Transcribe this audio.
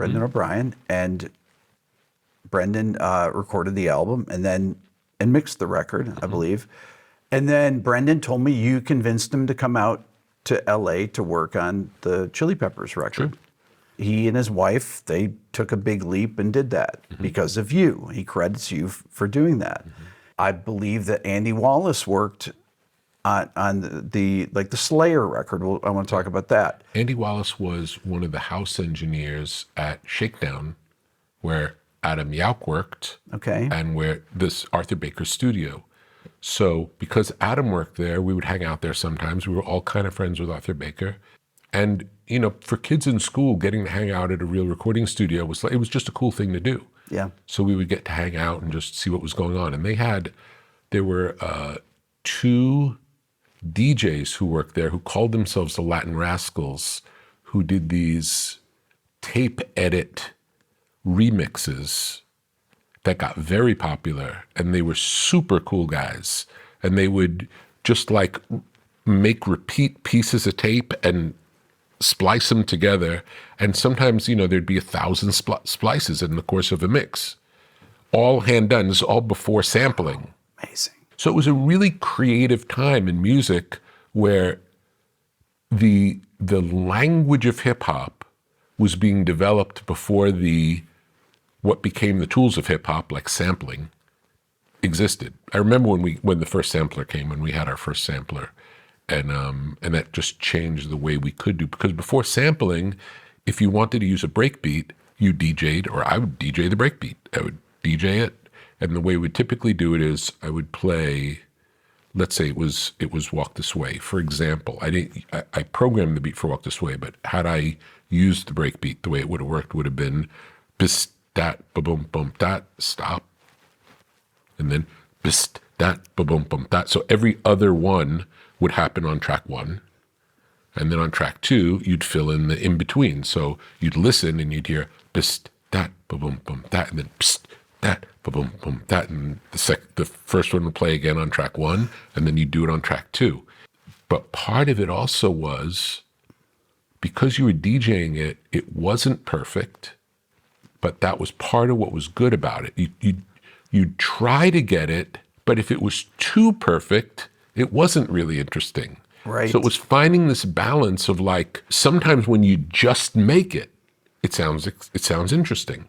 Brendan O'Brien, and Brendan recorded the album and mixed the record, I believe. And then Brendan told me you convinced him to come out to LA to work on the Chili Peppers record. He and his wife, they took a big leap and did that because of you. He credits you for doing that. I believe that Andy Wallace worked on the Slayer record. I want to talk about that. Andy Wallace was one of the house engineers at Shakedown, where Adam Yauch worked, and where this Arthur Baker studio. So because Adam worked there, we would hang out there sometimes. We were all kind of friends with Arthur Baker. And, you know, for kids in school, getting to hang out at a real recording studio was just a cool thing to do. Yeah. So we would get to hang out and just see what was going on. And there were 2 DJs who worked there who called themselves the Latin Rascals, who did these tape edit remixes that got very popular, and they were super cool guys. And they would just like make repeat pieces of tape and splice them together. And sometimes, you know, there'd be 1,000 splices in the course of a mix, all hand done. This is all before sampling. Amazing. So it was a really creative time in music where the language of hip hop was being developed before what became the tools of hip hop, like sampling, existed. I remember when the first sampler came, when we had our first sampler, and that just changed the way we could do. Because before sampling, if you wanted to use a breakbeat, you DJ'd, or I would DJ the breakbeat. I would DJ it, and the way we typically do it is I would play. Let's say it was Walk This Way, for example. I programmed the beat for Walk This Way, but had I used the breakbeat, the way it would have worked would have been bis dat ba boom boom dat stop, and then bis dat ba boom boom dat. So every other one would happen on track 1, and then on track 2 you'd fill in the in between. So you'd listen and you'd hear bis dat ba boom boom dat, and then bis dat ba boom boom dat, and the first one would play again on track 1, and then you'd do it on track 2. But part of it also was because you were DJing it, it wasn't perfect. But that was part of what was good about it. You'd try to get it, but if it was too perfect, it wasn't really interesting. Right. So it was finding this balance of like, sometimes when you just make it, it sounds interesting.